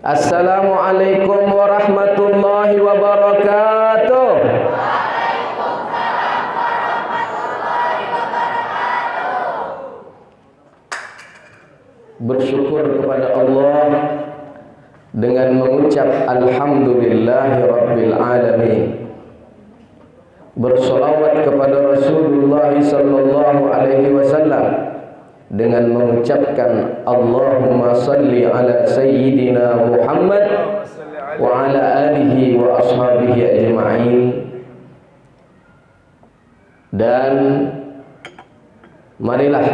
Assalamualaikum warahmatullahi wabarakatuh. Bersyukur kepada Allah dengan mengucap alhamdulillahi rabbil alamin. Bersolawat kepada Rasulullah sallallahu alaihi wasallam dengan mengucapkan Allahumma salli ala sayyidina Muhammad wa ala alihi wa ashabihi ajma'in. Dan marilah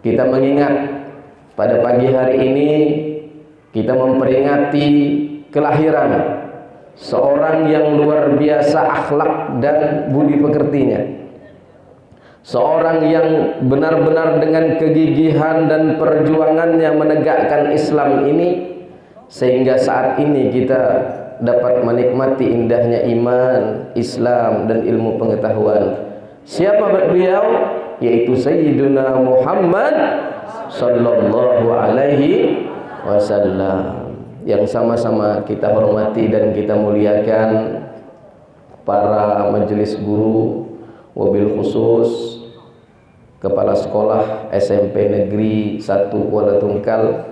kita mengingat pada pagi hari ini kita memperingati kelahiran seorang yang luar biasa akhlak dan budi pekertinya, seorang yang benar-benar dengan kegigihan dan perjuangannya menegakkan Islam ini sehingga saat ini kita dapat menikmati indahnya iman, Islam dan ilmu pengetahuan. Siapa beliau? Yaitu Sayyiduna Muhammad sallallahu alaihi wasallam, yang sama-sama kita hormati dan kita muliakan para majelis guru, wabil khusus Kepala Sekolah SMP Negeri 1 Kuala Tungkal.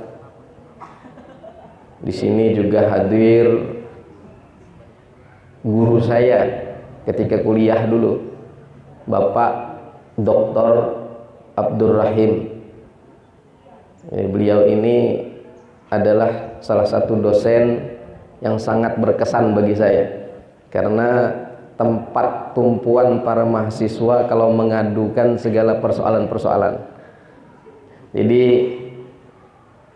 Di sini juga hadir guru saya ketika kuliah dulu, Bapak Dr. Abdul Rahim. Beliau ini adalah salah satu dosen yang sangat berkesan bagi saya, karena tempat tumpuan para mahasiswa kalau mengadukan segala persoalan-persoalan. Jadi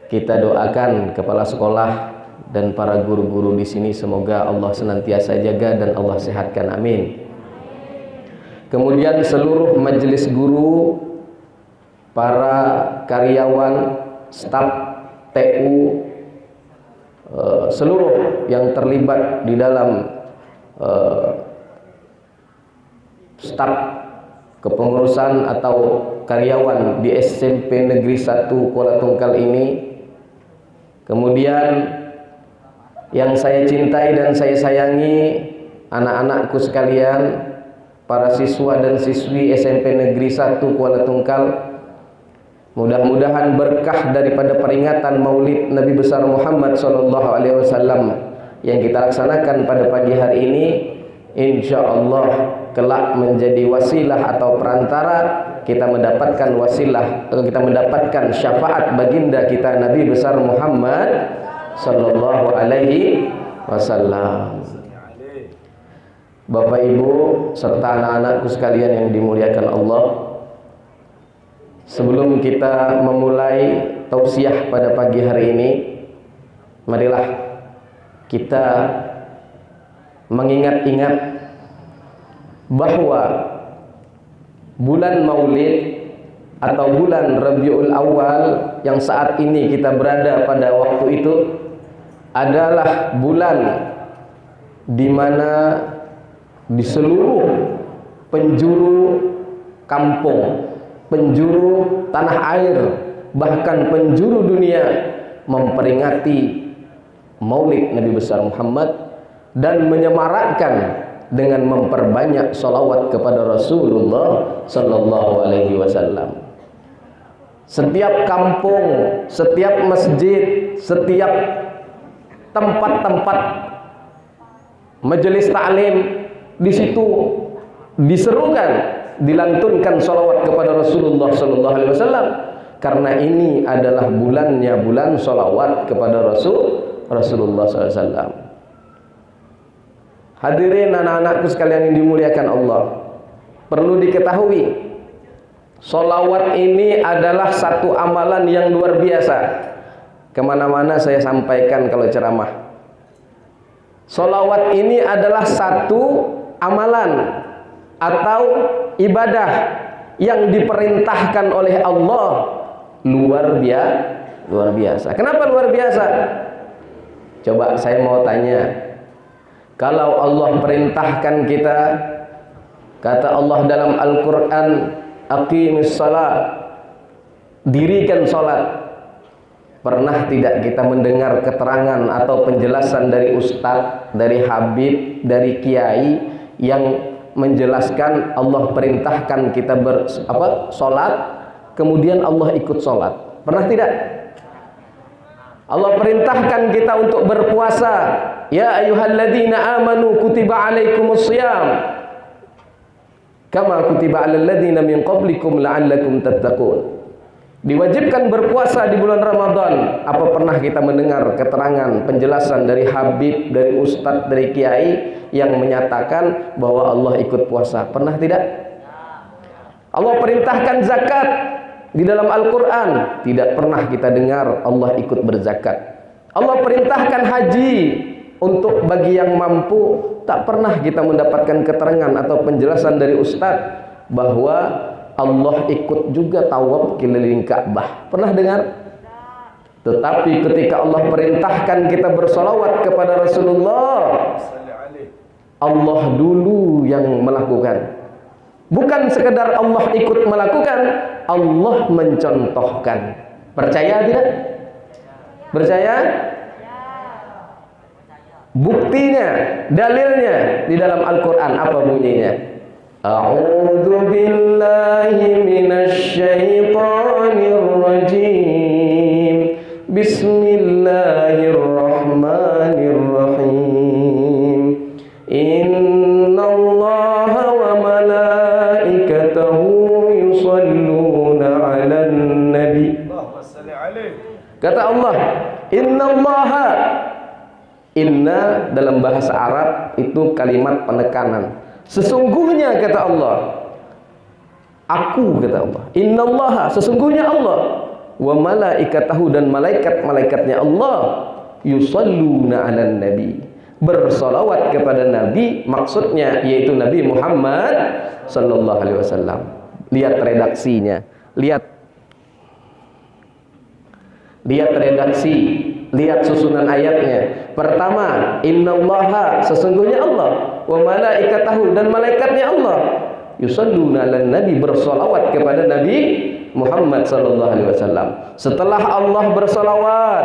kita doakan kepala sekolah dan para guru-guru di sini semoga Allah senantiasa jaga dan Allah sehatkan, amin. Kemudian seluruh majelis guru, para karyawan, staf TU, seluruh yang terlibat di dalam staf kepengurusan atau karyawan di SMP Negeri 1 Kuala Tungkal ini. Kemudian yang saya cintai dan saya sayangi, anak-anakku sekalian, para siswa dan siswi SMP Negeri 1 Kuala Tungkal. Mudah-mudahan berkah daripada peringatan Maulid Nabi besar Muhammad sallallahu alaihi wasallam yang kita laksanakan pada pagi hari ini, insyaallah kelak menjadi wasilah atau perantara kita mendapatkan wasilah atau kita mendapatkan syafaat baginda kita Nabi besar Muhammad sallallahu alaihi wasallam. Bapak Ibu serta anak-anakku sekalian yang dimuliakan Allah, sebelum kita memulai tausiah pada pagi hari ini, marilah kita mengingat-ingat bahwa bulan Maulid atau bulan Rabiul Awal yang saat ini kita berada pada waktu itu adalah bulan di mana di seluruh penjuru kampung, penjuru tanah air, bahkan penjuru dunia memperingati Maulid Nabi besar Muhammad dan menyemarakkan dengan memperbanyak salawat kepada Rasulullah sallallahu alaihi wasallam. Setiap kampung, setiap masjid, setiap tempat-tempat majelis taklim, di situ diserukan, dilantunkan salawat kepada Rasulullah sallallahu alaihi wasallam, karena ini adalah bulannya bulan salawat kepada Rasulullah sallallahu alaihi wasallam. Hadirin anak-anakku sekalian yang dimuliakan Allah, perlu diketahui salawat ini adalah satu amalan yang luar biasa. Kemana-mana saya sampaikan kalau ceramah, salawat ini adalah satu amalan atau ibadah yang diperintahkan oleh Allah luar biasa. Kenapa luar biasa? Coba saya mau tanya, kalau Allah perintahkan kita, kata Allah dalam Al-Quran, aqimis salat, dirikan salat. Pernah tidak kita mendengar keterangan atau penjelasan dari ustadz, dari habib, dari kiai yang menjelaskan Allah perintahkan kita sholat, kemudian Allah ikut sholat? Pernah tidak? Allah perintahkan kita untuk berpuasa. Ya ayyuhalladzina amanu kutiba alaikumus shiyam kama kutiba alal ladzina min qablikum la'allakum tattaqun. Diwajibkan berpuasa di bulan Ramadan. Apa pernah kita mendengar keterangan, penjelasan dari habib, dari ustadz, dari kiai yang menyatakan bahwa Allah ikut puasa? Pernah tidak? Allah perintahkan zakat di dalam Al-Quran. Tidak pernah kita dengar Allah ikut berzakat. Allah perintahkan haji untuk bagi yang mampu. Tak pernah kita mendapatkan keterangan atau penjelasan dari ustadz bahwa Allah ikut juga tawaf keliling Ka'bah. Pernah dengar? Tetapi ketika Allah perintahkan kita bersolawat kepada Rasulullah, Allah dulu yang melakukan. Bukan sekedar Allah ikut melakukan, Allah mencontohkan. Percaya tidak? Percaya? Buktinya, dalilnya di dalam Al-Quran apa bunyinya? A'udzu billahi minasy syaithanir rajim. Bismillahirrahmanirrahim. Innallaha wa malaikatahu yusholluna 'alan nabi. Kata Allah, innallaha. Inna dalam bahasa Arab itu kalimat penekanan. Sesungguhnya kata Allah, aku kata Allah, innallaha, sesungguhnya Allah, wa malaikatahu, dan malaikat-malaikatnya Allah, yusalluna 'alan nabi, bersolawat kepada Nabi, maksudnya yaitu Nabi Muhammad sallallahu alaihi wasallam. Lihat redaksinya, lihat redaksi, lihat susunan ayatnya. Pertama, innallaha, sesungguhnya Allah, wa malaikatahu, dan malaikatnya Allah, yusalluna 'alan nabi, bersolawat kepada Nabi Muhammad sallallahu alaihi wasallam. Setelah Allah bersolawat,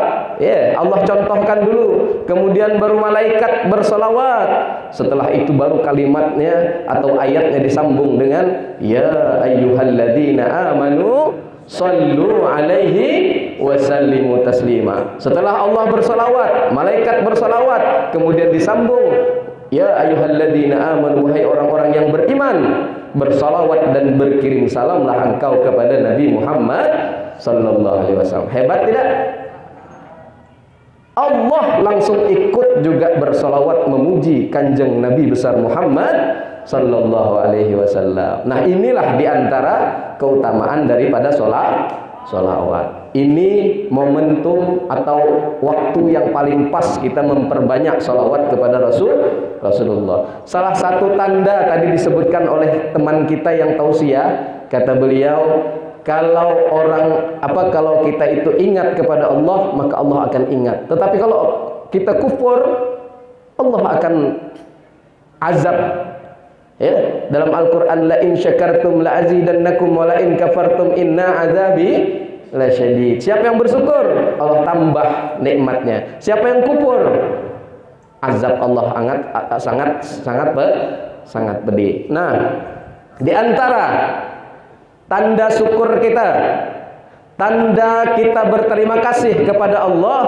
Allah contohkan dulu, kemudian baru malaikat bersolawat. Setelah itu baru kalimatnya atau ayatnya disambung dengan ya ayyuhalladzina amanu sallu alaihi wasallimu taslima. Setelah Allah bersolawat, malaikat bersolawat, kemudian disambung ya ayyuhalladzina amanu, wahai orang-orang yang beriman, bersolawat dan berkirim salamlah engkau kepada Nabi Muhammad sallallahu alaihi wasallam. Hebat tidak? Allah langsung ikut juga bersolawat memuji kanjeng Nabi besar Muhammad sallallahu alaihi wasallam. Nah, inilah diantara keutamaan daripada sholawat. Ini momentum atau waktu yang paling pas kita memperbanyak sholawat kepada Rasulullah. Salah satu tanda tadi disebutkan oleh teman kita yang tausiah, kata beliau, kalau kita itu ingat kepada Allah, maka Allah akan ingat. Tetapi kalau kita kufur, Allah akan azab. Ya, dalam Al-Qur'an, la in syakartum la azidannakum wa la in kafartum inna azabi lasyadid. Siapa yang bersyukur, Allah tambah nikmatnya. Siapa yang kufur, azab Allah sangat pedih. Nah, di antara tanda syukur kita, tanda kita berterima kasih kepada Allah,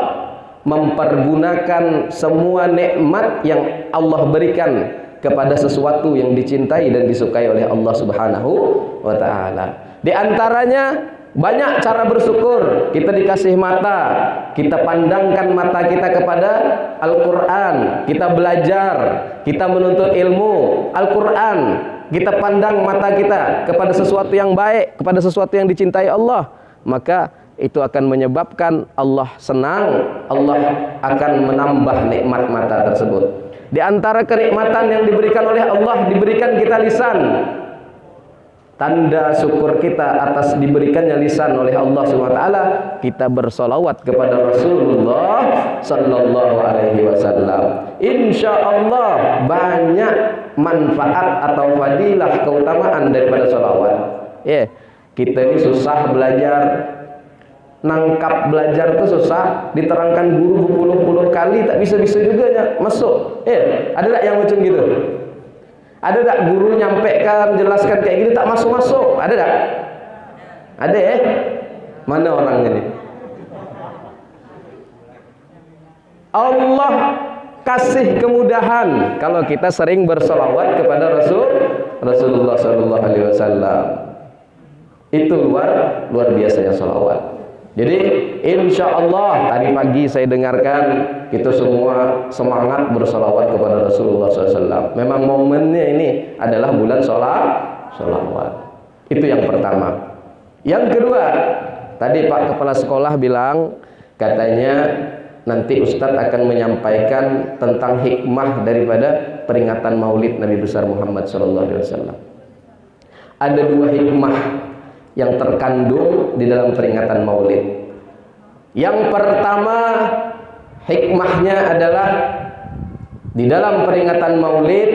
mempergunakan semua nikmat yang Allah berikan kepada sesuatu yang dicintai dan disukai oleh Allah Subhanahu wa taala. Di antaranya banyak cara bersyukur. Kita dikasih mata, kita pandangkan mata kita kepada Al-Qur'an, kita belajar, kita menuntut ilmu Al-Qur'an, kita pandang mata kita kepada sesuatu yang baik, kepada sesuatu yang dicintai Allah, maka itu akan menyebabkan Allah senang, Allah akan menambah nikmat mata tersebut. Di antara kenikmatan yang diberikan oleh Allah, diberikan kita lisan. Tanda syukur kita atas diberikannya lisan oleh Allah SWT, kita bersolawat kepada Rasulullah sallallahu alaihi wasallam. Insya Allah banyak manfaat atau fadilah, keutamaan daripada solawat. Kita ini susah belajar, nangkap belajar tuh susah, diterangkan guru berpuluh-puluh kali tak bisa-bisa juga masuk. Ada tak yang macam gitu? Ada tak guru nyampaikan, jelaskan kayak gitu tak masuk-masuk? Ada tak? Ada ya? Mana orangnya nih? Allah kasih kemudahan kalau kita sering bersolawat kepada Rasulullah Sallallahu Alaihi Wasallam. Itu luar biasanya solawat. Jadi insya Allah tadi pagi saya dengarkan kita semua semangat bersolawat kepada Rasulullah SAW. Memang momennya ini adalah bulan solawat. Itu yang pertama. Yang kedua, tadi Pak Kepala Sekolah bilang katanya nanti Ustadz akan menyampaikan tentang hikmah daripada peringatan Maulid Nabi besar Muhammad SAW. Ada dua hikmah yang terkandung di dalam peringatan Maulid. Yang pertama, hikmahnya adalah di dalam peringatan Maulid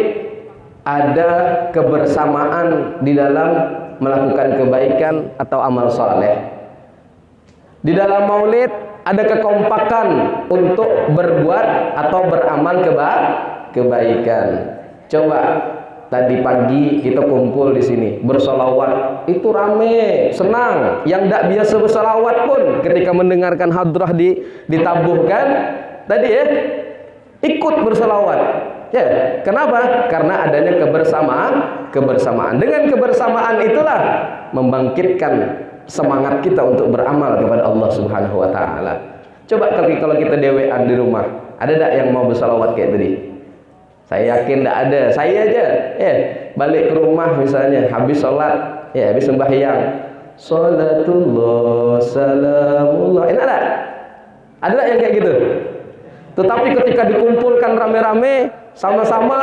ada kebersamaan di dalam melakukan kebaikan atau amal soleh. Di dalam Maulid ada kekompakan untuk berbuat atau beramal kebaikan. Coba tadi pagi kita kumpul di sini bersolawat, itu rame, senang. Yang tidak biasa bersolawat pun ketika mendengarkan hadrah ditabuhkan tadi ikut bersolawat. Kenapa? Karena adanya kebersamaan. Dengan kebersamaan itulah membangkitkan semangat kita untuk beramal kepada Allah Subhanahu Wa Taala. Coba kalau kita dewean di rumah, ada tak yang mau bersolawat kayak tadi? Saya yakin tidak ada. Saya aja balik ke rumah misalnya habis sholat, habis sembahyang, sholatullah salamullah, enak tak? Ada tak yang kayak gitu? Tetapi ketika dikumpulkan rame-rame sama-sama,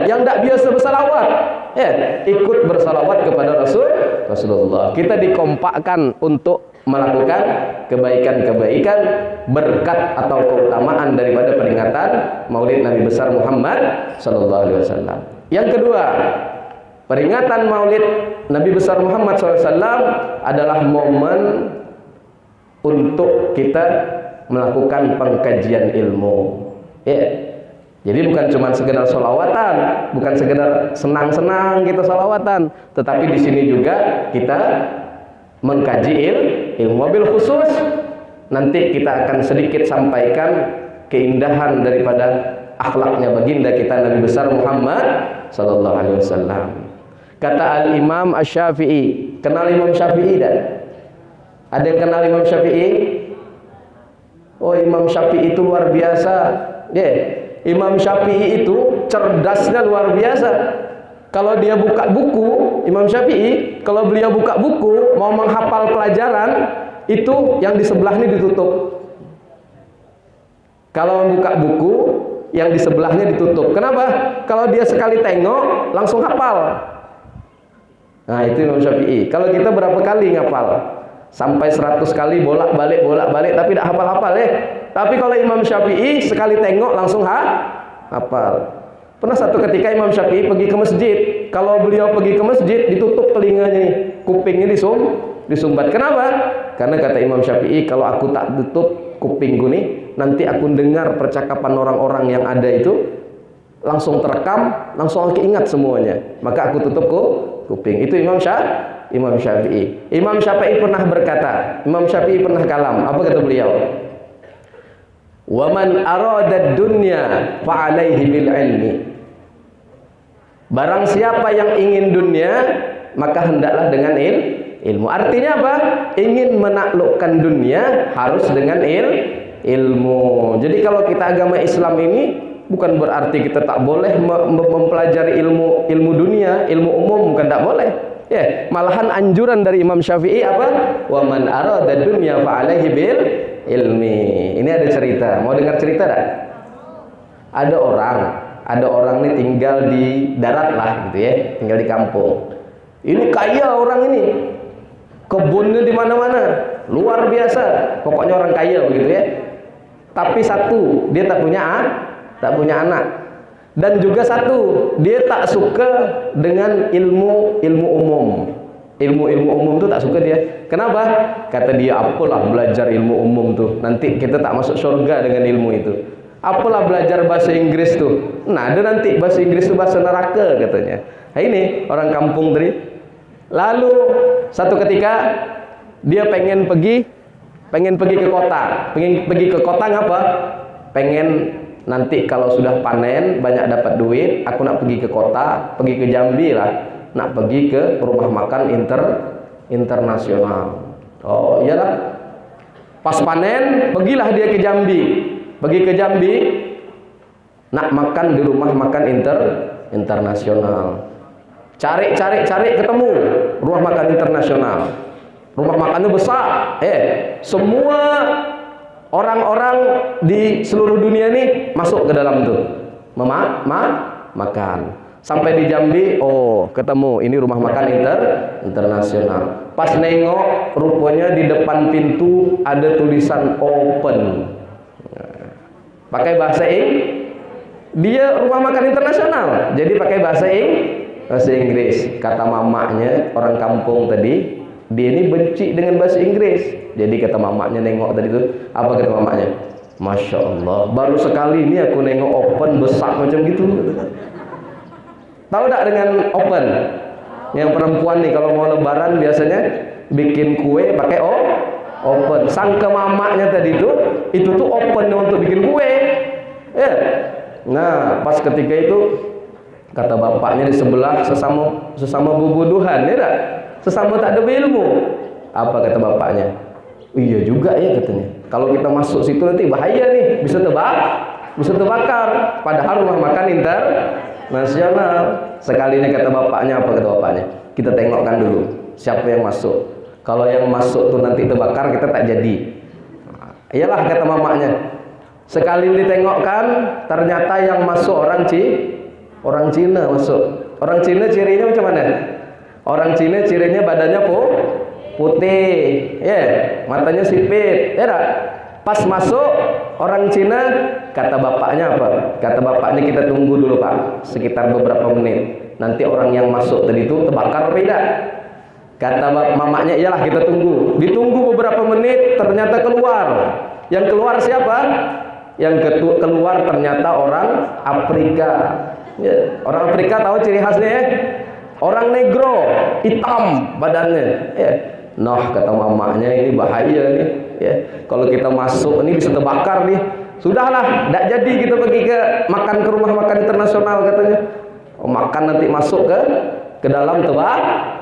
yang tidak biasa bersalawat, ikut bersalawat kepada Rasulullah. Kita dikompakkan untuk melakukan kebaikan-kebaikan berkat atau keutamaan daripada peringatan Maulid Nabi besar Muhammad Sallallahu Alaihi Wasallam. Yang kedua, peringatan Maulid Nabi besar Muhammad SAW adalah momen untuk kita melakukan pengkajian ilmu. Jadi bukan cuma sekedar sholawatan, bukan sekedar senang-senang kita sholawatan, tetapi di sini juga kita mengkaji ilmu. Mobil khusus nanti kita akan sedikit sampaikan keindahan daripada akhlaknya baginda kita Nabi besar Muhammad Sallallahu Alaihi Wasallam. Kata Al Imam Asy-Syafi'i, kenal Imam Syafi'i tak? Ada yang kenal Imam Syafi'i? Oh, Imam Syafi'i itu luar biasa. Imam Syafi'i itu cerdasnya luar biasa. Kalau dia buka buku, Imam Syafi'i, kalau beliau buka buku mau menghafal pelajaran, itu yang di sebelahnya ditutup. Kalau membuka buku, yang di sebelahnya ditutup. Kenapa? Kalau dia sekali tengok langsung hafal. Nah, itu Imam Syafi'i. Kalau kita berapa kali ngapal? Sampai 100 kali bolak-balik tapi tidak hafal-hafal Tapi kalau Imam Syafi'i sekali tengok langsung hafal. Pernah satu ketika Imam Syafi'i pergi ke masjid. Kalau beliau pergi ke masjid ditutup telinganya, kupingnya disumbat. Kenapa? Karena kata Imam Syafi'i, kalau aku tak tutup kupingku nih, nanti aku dengar percakapan orang-orang yang ada itu langsung terekam, langsung aku ingat semuanya. Maka aku tutup kuping. Itu Imam Syafi'i. Imam Syafi'i pernah berkata, Imam Syafi'i pernah kalam. Apa kata beliau? Wa man arada dunya fa alaihi bil ilmi. Barang siapa yang ingin dunia, maka hendaklah dengan ilmu. Artinya apa? Ingin menaklukkan dunia harus dengan ilmu. Jadi kalau kita agama Islam ini bukan berarti kita tak boleh mempelajari ilmu dunia, ilmu umum, bukan tak boleh. Malahan anjuran dari Imam Syafi'i apa? Wa man arada dunya fa alaihi bil ilmi. Ini ada cerita. Mau dengar cerita tak? Ada orang nih tinggal di darat lah gitu tinggal di kampung. Ini kaya orang ini. Kebunnya di mana-mana, luar biasa. Pokoknya orang kaya begitu Tapi satu, dia tak punya anak. Dan juga satu, dia tak suka dengan ilmu umum. Ilmu umum itu tak suka dia. Kenapa? Kata dia, apalah belajar ilmu umum tuh, nanti kita tak masuk surga dengan ilmu itu. Apalah belajar bahasa Inggris tuh, nah ada nanti bahasa Inggris tuh bahasa neraka katanya. Nah, ini orang kampung tadi. Lalu satu ketika dia pengen pergi ke kota. Pengen pergi ke kota ngapa? Pengen nanti kalau sudah panen banyak dapat duit, aku nak pergi ke kota, pergi ke Jambi lah, nak pergi ke rumah makan internasional. Oh iyalah, pas panen pergilah dia ke Jambi. Pergi ke Jambi, nak makan di rumah makan internasional. Cari ketemu rumah makan internasional. Rumah makannya besar. Semua orang-orang di seluruh dunia ini masuk ke dalam tuh makan. Sampai di Jambi, oh ketemu ini rumah makan internasional. Pas nengok, rupanya di depan pintu ada tulisan open. Pakai bahasa dia rumah makan internasional, jadi pakai bahasa Inggris. Kata mamanya orang kampung tadi, dia ini benci dengan bahasa Inggris. Jadi kata mamanya nengok tadi itu, apa kata mamanya? Masya Allah, baru sekali ini aku nengok open besar macam gitu. Tahu tak dengan open? Yang perempuan nih kalau mau lebaran biasanya bikin kue pakai open. Sangka mamanya tadi itu tuh open untuk bikin kue. Nah, pas ketika itu kata bapaknya di sebelah, sesama bubuduhan, ya tak? Sesama tak ada ilmu. Apa kata bapaknya? Iya juga ya katanya. Kalau kita masuk situ nanti bahaya nih, bisa terbakar. Padahal rumah makan internasional. Sekalinya kata bapaknya, apa kata bapaknya? Kita tengokkan dulu siapa yang masuk. Kalau yang masuk tuh nanti terbakar, kita tak jadi. Iyalah kata mamanya. Sekali ditengokkan, ternyata yang masuk orang Cina masuk. Orang Cina cirinya macam mana? Orang Cina cirinya badannya putih, matanya sipit, ya tak? Pas masuk orang Cina, kata bapaknya apa? Kata bapaknya, kita tunggu dulu Pak, sekitar beberapa menit. Nanti orang yang masuk tadi itu terbakar apa tidak? Kata mamanya, iyalah kita tunggu. Ditunggu beberapa menit, ternyata keluar. Yang keluar siapa? Yang keluar ternyata orang Afrika. Ya, orang Afrika tahu ciri khasnya ya? Orang negro, hitam badannya. Nah kata mamanya, ini bahaya nih. Kalau kita masuk ini bisa terbakar nih. Sudahlah, tidak jadi kita pergi ke rumah makan internasional katanya. Makan nanti masuk ke dalam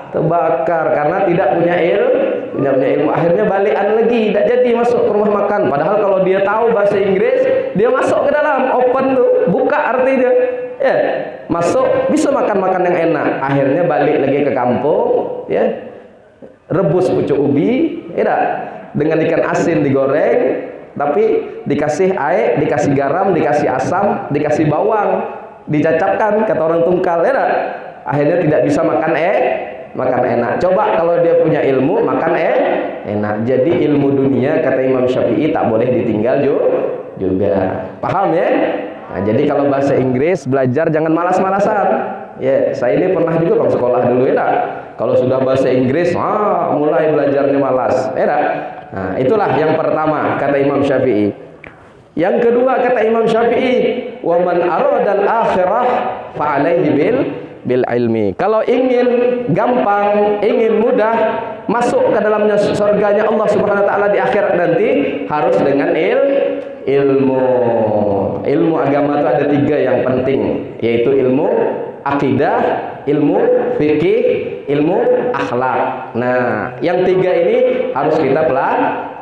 terbakar karena tidak punya ilmu. Akhirnya balikan lagi, tidak jadi masuk ke rumah makan. Padahal kalau dia tahu bahasa Inggris, dia masuk ke dalam open tuh, buka artinya. Masuk bisa makan yang enak. Akhirnya balik lagi ke kampung, rebus pucuk ubi, dengan ikan asin digoreng, tapi dikasih air, dikasih garam, dikasih asam, dikasih bawang, dicacapkan kata orang Tungkal, akhirnya tidak bisa makan enak. Coba kalau dia punya ilmu makan enak. Jadi ilmu dunia kata Imam Syafi'i tak boleh ditinggal juga. Paham ya? Nah, jadi kalau bahasa Inggris belajar jangan malas-malasan. Saya ini pernah juga bang sekolah dulu kalau sudah bahasa Inggris mulai belajarnya malas. Nah, itulah yang pertama kata Imam Syafi'i. Yang kedua kata Imam Syafi'i, wa man aradal akhirah fa alaihi bil ilmi. Kalau ingin gampang, ingin mudah masuk ke dalamnya surganya Allah Subhanahu wa taala di akhirat nanti, harus dengan ilmu. Ilmu agama itu ada 3 yang penting, yaitu ilmu akidah, ilmu fikih, ilmu akhlak. Nah, yang 3 ini harus kita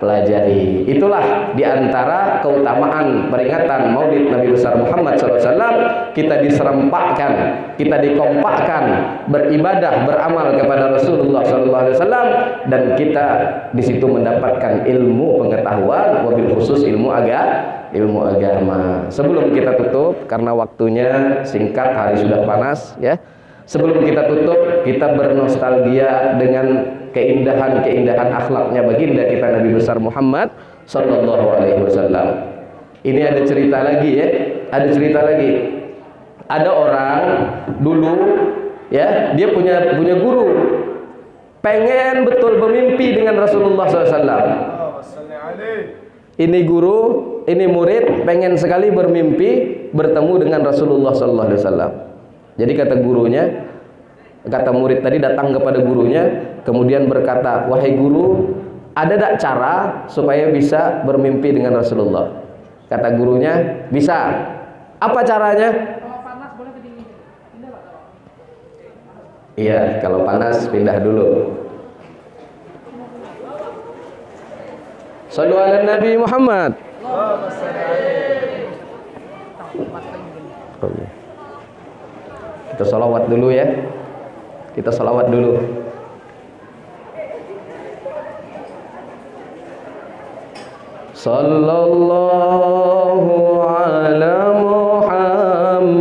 pelajari. Itulah diantara keutamaan peringatan Maulid Nabi besar Muhammad SAW. Kita diserempakkan, kita dikompakkan beribadah, beramal kepada Rasulullah SAW, dan kita di situ mendapatkan ilmu pengetahuan, wabil khusus ilmu agama. Sebelum kita tutup, karena waktunya singkat, hari sudah panas ya. Sebelum kita tutup, kita bernostalgia dengan keindahan akhlaknya baginda kita Nabi besar Muhammad sallallahu alaihi wasallam. Ini ada cerita lagi ya. Ada cerita lagi. Ada orang dulu ya, dia punya guru. pengen betul bermimpi dengan Rasulullah SAW. Ini guru, ini murid pengen sekali bermimpi bertemu dengan Rasulullah SAW. Jadi kata gurunya, kata murid tadi datang kepada gurunya, kemudian berkata, wahai guru, ada tak cara supaya bisa bermimpi dengan Rasulullah? Kata gurunya, bisa. Apa caranya? Iya, kalau panas pindah dulu. Shallu ala Nabi Muhammad. Kita salawat dulu ya. Kita salawat dulu. Sallallahu ala Muhammad.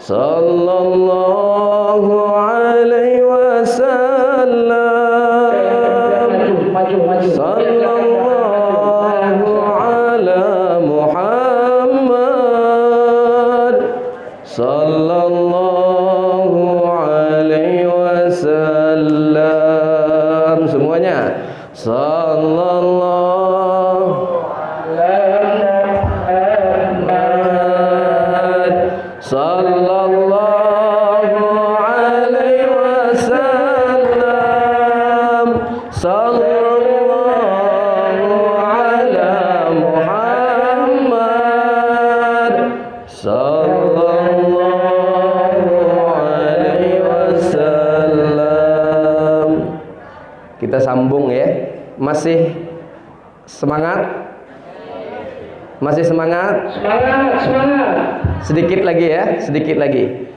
Sallallahu alaihi wasallam. Sallallahu ala Muhammad. Sallallahu alaihi wasallam. Semuanya. Sallallahu ala Muhammad. Sallallahu alaihi wasallam. Sallallahu ala Muhammad. Sallallahu alaihi wasallam. Kita sambung ya. Masih semangat? Masih semangat? Semangat. Sedikit lagi ya, sedikit lagi.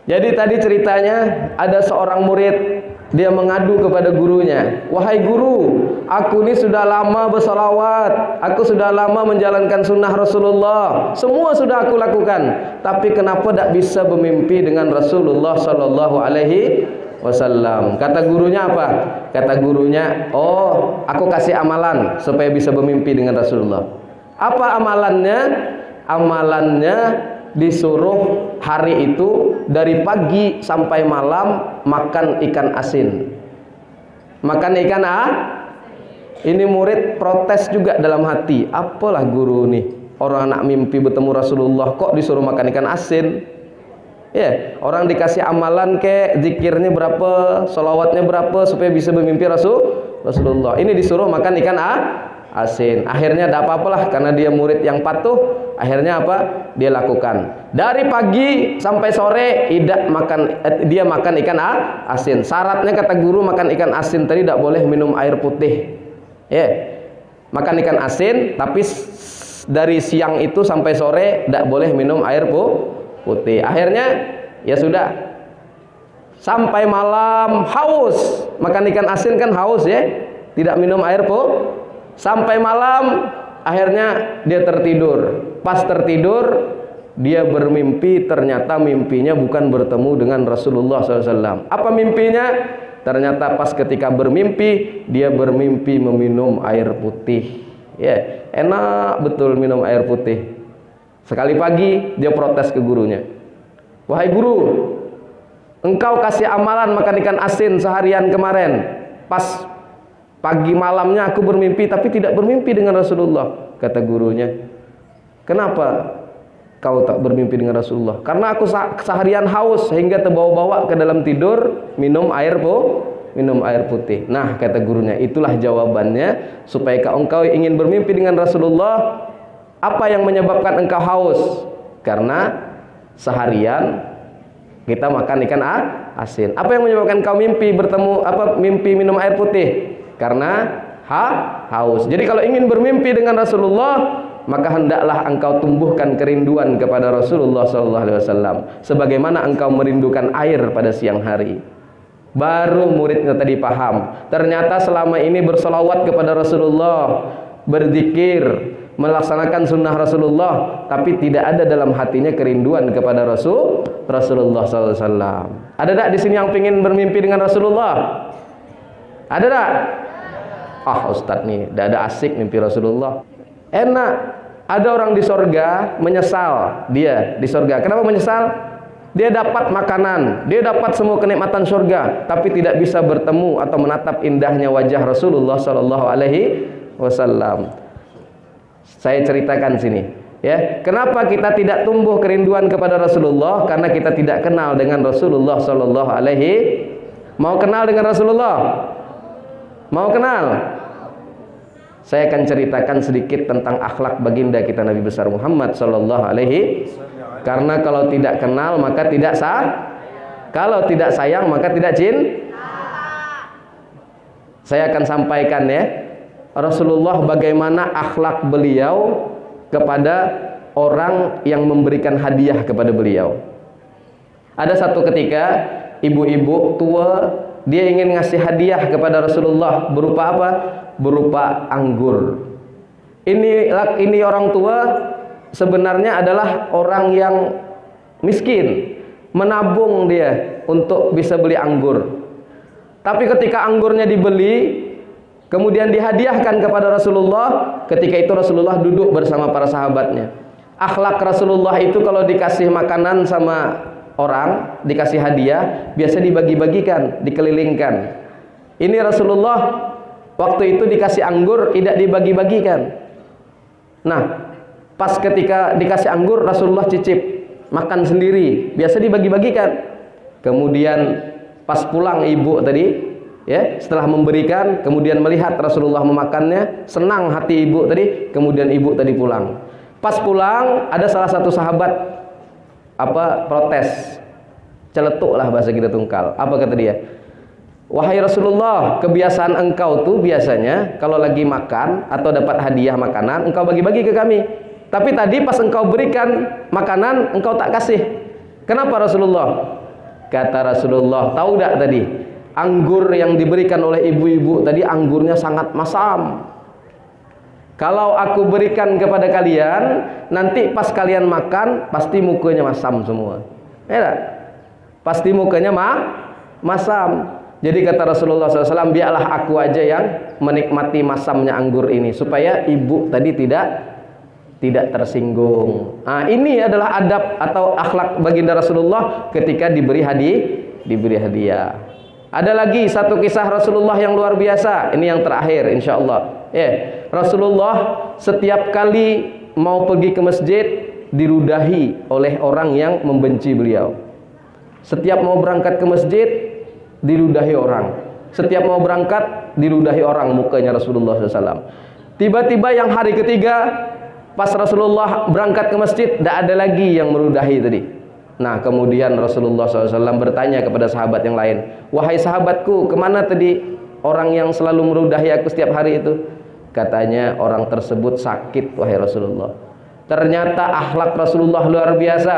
Jadi tadi ceritanya ada seorang murid, dia mengadu kepada gurunya, wahai guru, aku ini sudah lama bersalawat, aku sudah lama menjalankan sunnah Rasulullah, semua sudah aku lakukan, tapi kenapa tidak bisa bermimpi dengan Rasulullah Sallallahu Alaihi Wasallam? Kata gurunya apa? Kata gurunya, oh, aku kasih amalan supaya bisa bermimpi dengan Rasulullah. Apa amalannya? Amalannya disuruh hari itu dari pagi sampai malam makan ikan asin. Makan ikan Ini murid protes juga dalam hati. Apalah guru nih, orang anak mimpi bertemu Rasulullah kok disuruh makan ikan asin? Ya, orang dikasih amalan ke zikirnya berapa, sholawatnya berapa supaya bisa bermimpi Rasulullah. Ini disuruh makan ikan asin. Akhirnya tidak apa-apalah karena dia murid yang patuh. Akhirnya apa? Dia lakukan. Dari pagi sampai sore dia makan ikan asin. Syaratnya kata guru makan ikan asin tadi tidak boleh minum air putih. Ya, makan ikan asin tapi dari siang itu sampai sore tidak boleh minum air putih. Akhirnya ya sudah, sampai malam haus, makan ikan asin kan haus ya, tidak minum air sampai malam. Akhirnya dia tertidur. Pas tertidur dia bermimpi, ternyata mimpinya bukan bertemu dengan Rasulullah SAW. Apa mimpinya? Ternyata pas ketika bermimpi, dia bermimpi meminum air putih. Ya, enak betul minum air putih. Sekali pagi dia protes ke gurunya, wahai guru, engkau kasih amalan makan ikan asin seharian kemarin, pas pagi malamnya aku bermimpi tapi tidak bermimpi dengan Rasulullah. Kata gurunya, kenapa kau tak bermimpi dengan Rasulullah? Karena aku seharian haus sehingga terbawa-bawa ke dalam tidur minum air putih. Nah, kata gurunya, itulah jawabannya supaya engkau ingin bermimpi dengan Rasulullah. Apa yang menyebabkan engkau haus? Karena seharian kita makan ikan asin. Apa yang menyebabkan engkau mimpi minum air putih? Karena haus. Jadi kalau ingin bermimpi dengan Rasulullah, maka hendaklah engkau tumbuhkan kerinduan kepada Rasulullah SAW, sebagaimana engkau merindukan air pada siang hari. Baru muridnya tadi paham. Ternyata selama ini bersolawat kepada Rasulullah, berzikir, melaksanakan sunnah Rasulullah, tapi tidak ada dalam hatinya kerinduan kepada Rasulullah SAW. Ada tak di sini yang ingin bermimpi dengan Rasulullah? Ada tak? Ustadz nih, tidak ada asik mimpi Rasulullah. Enak. Ada orang di sorga menyesal, dia di sorga. Kenapa menyesal? Dia dapat makanan, dia dapat semua kenikmatan surga, tapi tidak bisa bertemu atau menatap indahnya wajah Rasulullah sallallahu alaihi wasallam. Saya ceritakan sini, ya. Kenapa kita tidak tumbuh kerinduan kepada Rasulullah? Karena kita tidak kenal dengan Rasulullah sallallahu alaihi. Mau kenal dengan Rasulullah? Mau kenal? Saya akan ceritakan sedikit tentang akhlak baginda kita Nabi besar Muhammad sallallahu alaihi. Karena kalau tidak kenal maka tidak sah. Kalau tidak sayang maka tidak cinta. Saya akan sampaikan, ya, Rasulullah bagaimana akhlak beliau kepada orang yang memberikan hadiah kepada beliau. Ada satu ketika ibu-ibu tua, dia ingin ngasih hadiah kepada Rasulullah berupa apa? Berupa anggur. Ini orang tua sebenarnya adalah orang yang miskin, menabung dia untuk bisa beli anggur. Tapi ketika anggurnya dibeli, kemudian dihadiahkan kepada Rasulullah, ketika itu Rasulullah duduk bersama para sahabatnya. Akhlak Rasulullah itu kalau dikasih makanan sama orang, dikasih hadiah, biasa dibagi-bagikan, dikelilingkan. Ini Rasulullah waktu itu dikasih anggur, tidak dibagi-bagikan. Nah, pas ketika dikasih anggur, Rasulullah cicip, makan sendiri, biasa dibagi-bagikan. Kemudian pas pulang ibu tadi, ya, setelah memberikan, kemudian melihat Rasulullah memakannya, senang hati ibu tadi, kemudian ibu tadi pulang. Pas pulang, ada salah satu sahabat protes, celetuk lah bahasa kita tungkal. Apa kata dia? Wahai Rasulullah, kebiasaan engkau tuh biasanya kalau lagi makan atau dapat hadiah makanan, engkau bagi-bagi ke kami. Tapi tadi pas engkau berikan makanan, engkau tak kasih. Kenapa Rasulullah? Kata Rasulullah, tahu tak tadi? Anggur yang diberikan oleh ibu-ibu tadi anggurnya sangat masam. Kalau aku berikan kepada kalian, nanti pas kalian makan, pasti mukanya masam semua. Ya tak? Pasti mukanya masam. Jadi kata Rasulullah SAW, biarlah aku aja yang menikmati masamnya anggur ini, supaya ibu tadi tidak tersinggung. Nah, ini adalah adab atau akhlak baginda Rasulullah ketika diberi hadiah. Ada lagi satu kisah Rasulullah yang luar biasa. Ini yang terakhir insya Allah. Rasulullah setiap kali mau pergi ke masjid diludahi oleh orang yang membenci beliau. Setiap mau berangkat ke masjid diludahi orang. Setiap mau berangkat diludahi orang mukanya Rasulullah SAW. Tiba-tiba yang hari ketiga, pas Rasulullah berangkat ke masjid, tidak ada lagi yang meludahi tadi. Nah, kemudian Rasulullah SAW bertanya kepada sahabat yang lain, wahai sahabatku, kemana tadi orang yang selalu meludahi aku setiap hari itu? Katanya orang tersebut sakit, wahai Rasulullah. Ternyata akhlak Rasulullah luar biasa.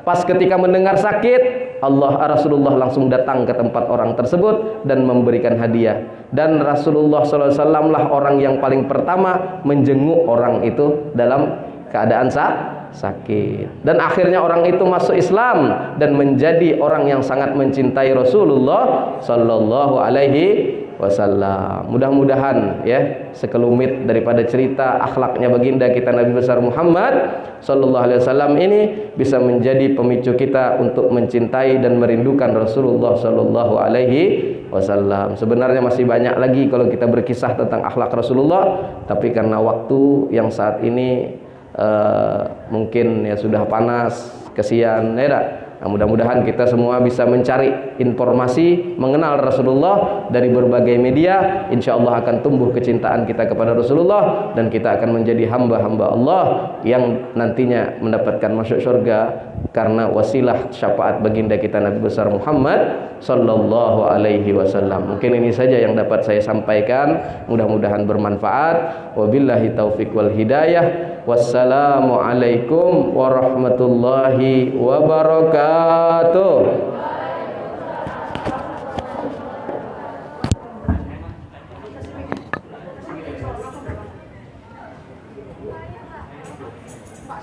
Pas ketika mendengar sakit, Rasulullah langsung datang ke tempat orang tersebut dan memberikan hadiah. Dan Rasulullah SAW lah orang yang paling pertama menjenguk orang itu dalam keadaan sakit. Dan akhirnya orang itu masuk Islam dan menjadi orang yang sangat mencintai Rasulullah Sallallahu Alaihi Wasallam. Mudah-mudahan, ya, sekelumit daripada cerita akhlaknya baginda kita Nabi besar Muhammad Sallallahu Alaihi Wasallam ini bisa menjadi pemicu kita untuk mencintai dan merindukan Rasulullah Sallallahu Alaihi Wasallam. Sebenarnya masih banyak lagi kalau kita berkisah tentang akhlak Rasulullah, tapi karena waktu yang saat ini mungkin ya sudah panas, kesian, ya tak? Nah, mudah-mudahan kita semua bisa mencari informasi mengenal Rasulullah dari berbagai media. Insya Allah akan tumbuh kecintaan kita kepada Rasulullah dan kita akan menjadi hamba-hamba Allah yang nantinya mendapatkan masuk surga karena wasilah syafaat baginda kita Nabi besar Muhammad Sallallahu Alaihi Wasallam. Mungkin ini saja yang dapat saya sampaikan. Mudah-mudahan bermanfaat. Wabillahi taufiq wal hidayah. Wassalamualaikum warahmatullahi wabarakatuh. Pak,